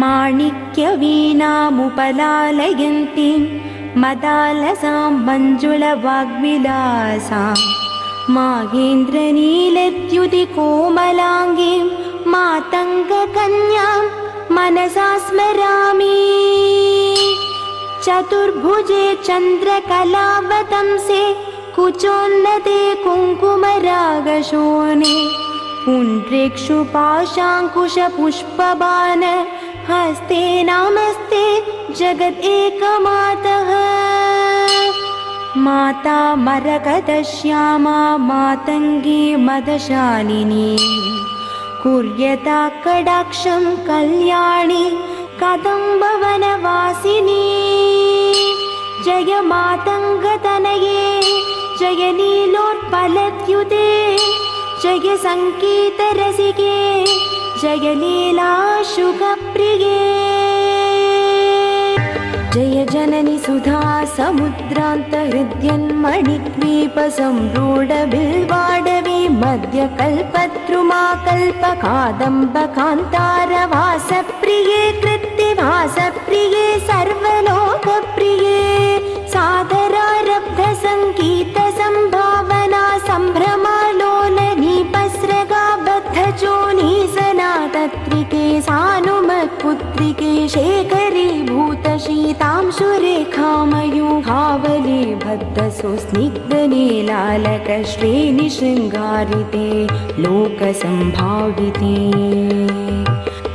माणिक्यवीणामुपलालयन्तीं मदालसां मञ्जुलवाग्विलासां माहेन्द्रनीलद्युतिकोमलाङ्गीं मातङ्गकन्यां मनसा स्मरामि। चतुर्भुजे चन्द्रकलावतंसे कुचोन्नते कुङ्कुमरागशोणे पुण्ड्रेक्षुपाशाङ्कुशपुष्पबाण हस्ते नमस्ते जगदेकमातः। माता मरकतश्यामा मातङ्गी मदशालिनी कुर्यता कडाक्षं कल्याणी कदम्बवनवासिनी। जय मातङ्गतनये जय नीलोत्पलद्युते जय सङ्गीतरसिके जय लीलाशुकप्रिये। जय जननि सुधा समुद्रान्तहृद्यन्मणिद्वीपसम्रूढबिल्वाडवी मध्यकल्पद्रुमाकल्पकादम्बकान्तारवासप्रिये कृत्तिवासप्रिये सर्वलोकप्रिये। सादरारब्धसङ्गीतसम्भावना सम्भ्रमालोलनीपस्रगाबद्धचोनी सनातत्रिके सानुमत्पुत्रिके शेखरीभूतशीतां सुरेखामयूहावले बद्धसुस्निग्धनीलालकश्रेणिशृङ्गारिते लोकसम्भाविते।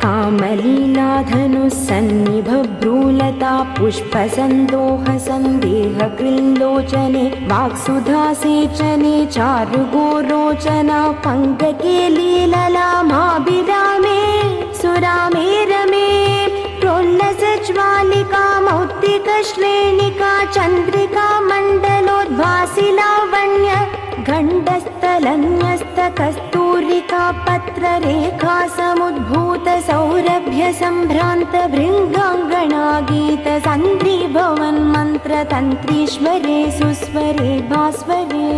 कामलीलाधनुस्सन्निभभ्रूलता पुष्पसन्दोहसन्देहकृल्लोचने वाक्सुधासेचने चारुगोरोचना पङ्कके लीललामाभिरामे सुरामे रमे। प्रोल्लसज्वालिका मौक्तिकश्रेणिका चन्द्रिका मण्डलोद्भासि लावण्य गण्डस्थलन्यस्तकस्तूरिका पत्ररेखा समुद्भूत सौरभ्य सम्भ्रान्त भृङ्गाङ्गना गीत सन्द्रीभवन् मन्त्रतन्त्रीश्वरे सुस्वरे भास्वरे।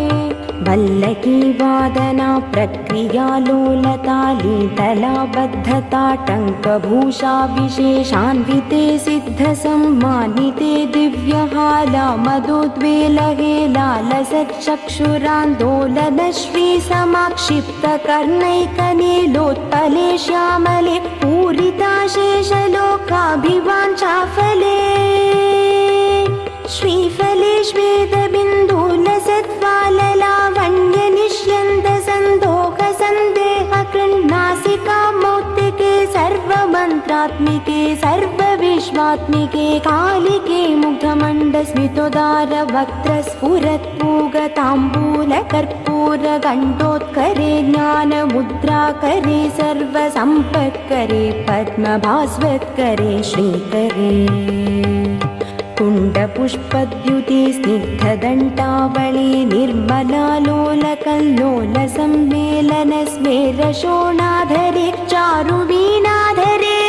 वल्लकी वादना प्रक्रिया लोलता लीतला बद्धता टङ्कभूषा विशेषान्विते सिद्धसम्मानिते दिव्यहाला मदोद्वेलहे लालसच्चक्षुरान्दोलनश्री समाक्षिप्तकर्णैकनीलोत्पले श्यामले पूरिताशेषलोकाभिवाञ्छाफले। श्रीफले श्वेतबिन्दुलसत्फललावण्यनिष्यन्दसन्दोहसन्देहकृन्नासिका मौक्तिके सर्वमन्त्रात्मिके सर्वविश्वात्मिके कालिके मुग्धमण्डस्मितोदारवक्त्रस्फुरत्पूगताम्बूलकर्पूरगण्डोत्करे ज्ञानमुद्राकरे सर्वसम्पत्करे पद्मभास्वत्करे श्रीकरे। कुण्डपुष्पद्युते स्निग्धदण्टावळे निर्मलालोलकल्लोलसम्मेलनस्मेरशोणाधरे चारुवीणाधरे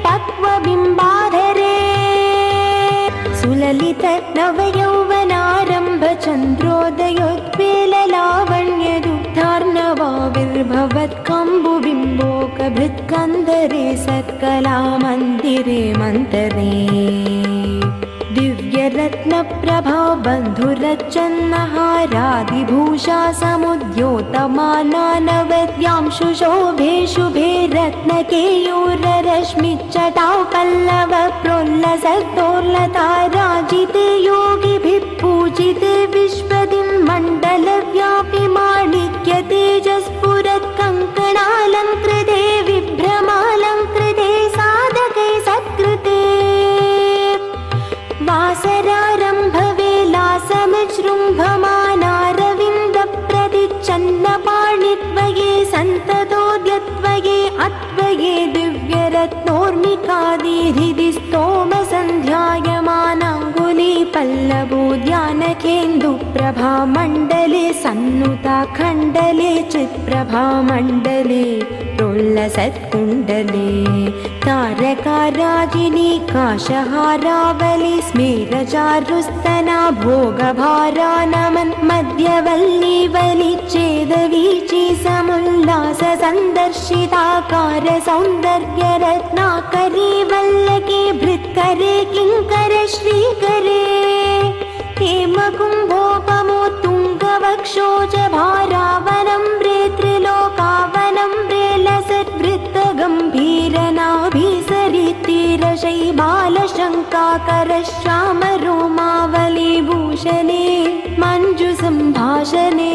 पक्वबिम्बाधरे। सुललित नवयौवनारम्भ चन्द्रोदयोत्पेललावण्यदुग्धार्णवाविर्भवत्कम्बुबिम्बोकभृत्कन्धरे सत्कलामन्दिरे मन्तरे। दिव्यरत्नप्रभा बन्धुरच्चन्नहारादिभूषा समुद्योतमानानवद्यां शुशोभे शुभे रत्नकेयूररश्मिच्चटां पल्लव प्रोल्लसद्दोर्लता राजिते योगिभिः पूजिते विश्वदिं मण्डलव्यापि माणिक्य तेजस्फुरत्कङ्कणालङ्कृते विभ्रमालङ्कृते साधके सत्कृते। वासरारम्भवेलासमजृम्भमानारविन्दप्रतिच्छन्नपाणित्वये सन्ततोद्यत्वये अत्वये दिव्यरत्नोर्मिकादिहृदि स्तोमसन्ध्यायमानाङ्गुली ताण्डवोद्यानकेन्दुप्रभामण्डले सन्नुताखण्डले चित्प्रभामण्डले प्रोल्लसत्कुण्डले तारकाराजिनी काशहारावली स्मेरचारुस्तना भोगभारानमन् मध्यवल्लीवली चेदवीची समुल्लास सन्दर्शिताकार सौन्दर्यरत्नाकरी वल्लकी भृत्करे किङ्कर श्रीकरे हेमकुम्भोपमोत्तुङ्गवक्षोज भारावनम्रे त्रिलोकावनम्रे लसद्वृत्तगम्भीरनाभिसरितीरशैबालशङ्काकर श्यामरोमावलीभूषणे मञ्जुसम्भाषणे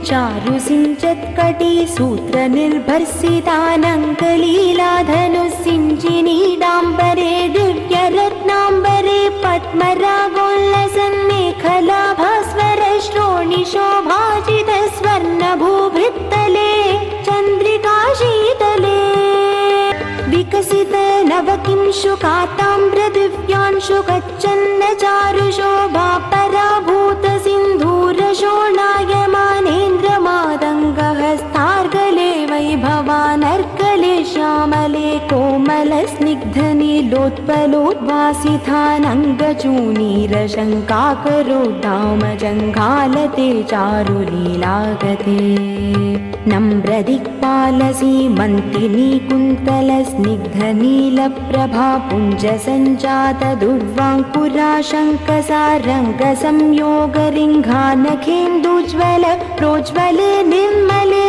चारुसिञ्चत्कटी सूत्रनिर्भर्सितानङ्कलीलाधनुसिञ्चिनीडाम्बरे दिव्यरत्नाम्बरे पद्मरागोल्लसन्मेखलाभास्वर श्रोणिशोभाजितस्वर्णभूभृत्तले चन्द्रिकाशीतले विकसित नवकिंशुकाताम्रदिव्यांशुकच्छन्न चारुशोभा पराभूत सिन्धूरशोणायमानेन्द्रमादङ्गहस्तार्गले वैभवानर्गले श्यामले कोमलस्निग्धनीलोत्पलोद्भासितानङ्गचूनीरशङ्काकरोद्दामजङ्घालते चारुलीलागते नम्रदिक्पालसीमन्तिनी कुन्तलस्निग्धनीलप्रभा पुञ्जसञ्जातदुर्वाङ्कुराशङ्कसारङ्गसंयोगरिङ्घानखेन्दुज्ज्वल प्रोज्ज्वले निर्मले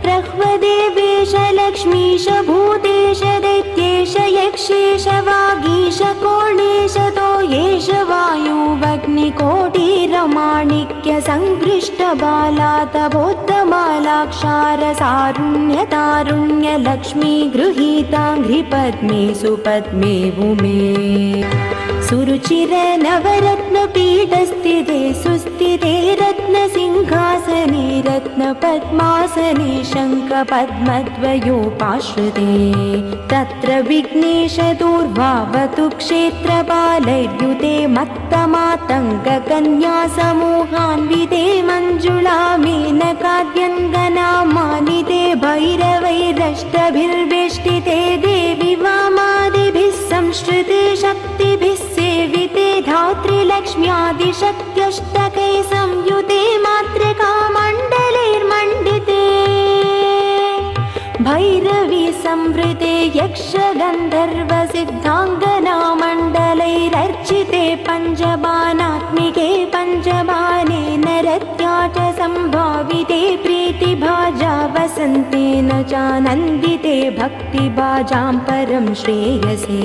प्रह्वदेवेश लक्ष्मीश भूतेश दैत्येश यक्षेश वागीश कोणेश तोयेश वायुवग्निकोटिरमाणिक्य सङ्कृष्टबालातबोद्धबालाक्षारसारुण्यतारुण्य लक्ष्मी गृहीताङ्घ्रिपद्मे सुपद्मे भूमे सुरुचिर नवरत्नपीठस्थिते सुस्थिते रत्नसिंहासने रत्नपद्मासने शङ्खपद्मद्वयोपाश्रिते तत्र विघ्नेश दूर्भावतु क्षेत्रपालैर्युते मत्तमातङ्गकन्या समूहान्विते मञ्जुला मेनकाद्यङ्गनामानिते भैरवैरष्टभिर्वेष्टिते देवि वामादिभिः संश्रिते शक्तिभिः सेविते धात्रीलक्ष्म्यादिशक्त्यष्टकै संयुते मातृकामण्डलैर्मण्डिते भैरवी संवृते यक्षगन्धर्वसिद्धाङ्गनामण्डलैरर्चिते पञ्चबाणात्मिके पञ्चबाणे नरत्या च सम्भाविते प्रीतिभाजा वसन्तेन चानन्दिते भक्तिभाजां परं श्रेयसे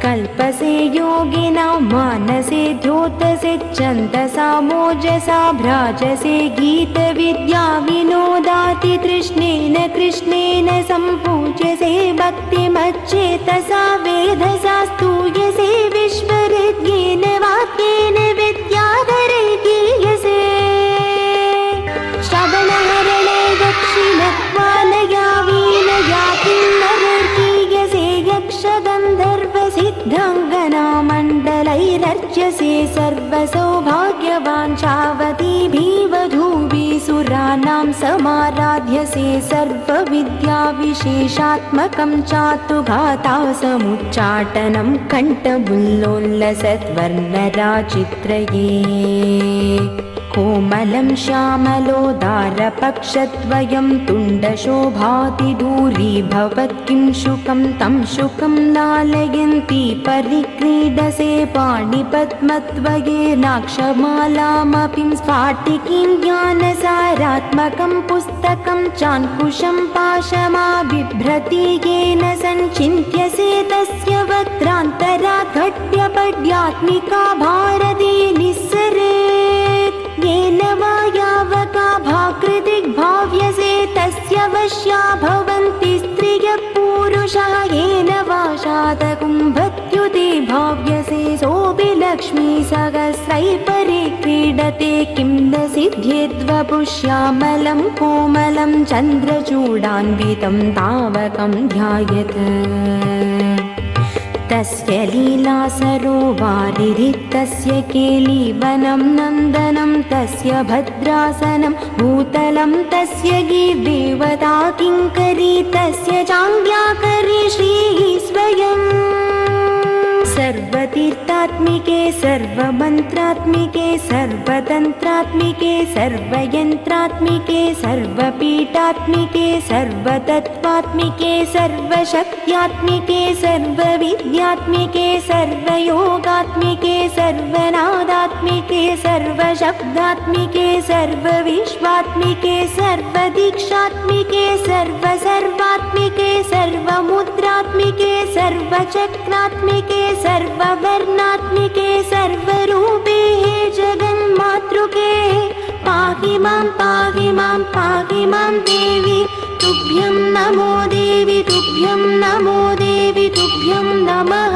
कल्पसे योगिनां मानसे द्योतसे छन्दसा मोजसा भ्राजसे गीतविद्या विनोदाति तृष्णेन कृष्णेन सम्पूज्यसे भक्तिमच्चेतसा वेधसा स्तूयसे विश्वहृद्येन वाक्येन विद्याधरे गीयसे श्रवणहरणे दक्षिणत्वालया वीणया किन्नरर्गीयसे यक्षगन्धर्वसिद्धाङ्गनामण्डलैरर्च्यसे सर्वसौभाग्यवाञ्छावतीभिवधूभिः समाराध्यसे सर्वविद्याविशेषात्मकं चातुघातासमुच्चाटनं कण्ठबुल्लोल्लसद्वर्णराचित्रये कोमलं श्यामलोदारपक्षद्वयं तुण्डशोभातिदूरीभवत्किं शुकं तं शुकं लालयन्ती परिक्रीडसे पाणिपद्मद्वयेनाक्षमालामपि स्फाटिकीं ज्ञानसारात्मकं पुस्तकं चाङ्कुशं पाशमाबिभ्रति येन सञ्चिन्त्यसे तस्य वक्त्रान्तरात् घट्यपड्यात्मिका भारती निःसरेत् येन वा यावका भाकृतिग्भाव्यसे तस्य वश्या भवन्ति स्त्रियः पुरुषः येन वा शातकुम्भत्युते भाव्यसे सोऽपि लक्ष्मी सहस्रै परिक्रीडते किं न सिद्ध्येद्वपुष्यामलं कोमलं चन्द्रचूडान्वितं तावकं ध्यायेत् तस्य लीलासरोवारिधिः तस्य केलीवनं नन्दनं तस्य भद्रासनं भूतलं तस्य गीर्देवता किङ्करी तस्य चाङ्ग्याकरी श्रीः स्वयम् सर्वतीर्थात्मिके सर्वमन्त्रात्मिके सर्वतन्त्रात्मिके सर्वयन्त्रात्मिके सर्वपीठात्मिके सर्वतत्त्वात्मिके सर्वशक्त्यात्मिके सर्वविद्यात्मिके सर्वयोगात्मिके सर्वनादात्मिके सर्वशब्दात्मिके सर्वविश्वात्मिके सर्वदीक्षात्मिके सर्वसर्वात्मिके सर्वमुद्रात्मिके सर्वचक्रात्मिके सर्ववर्णात्मिके सर्वरूपे जगन्मातृके पाहि मां देवी तुभ्यं नमो देवी तुभ्यं नमो देवी तुभ्यं नमः।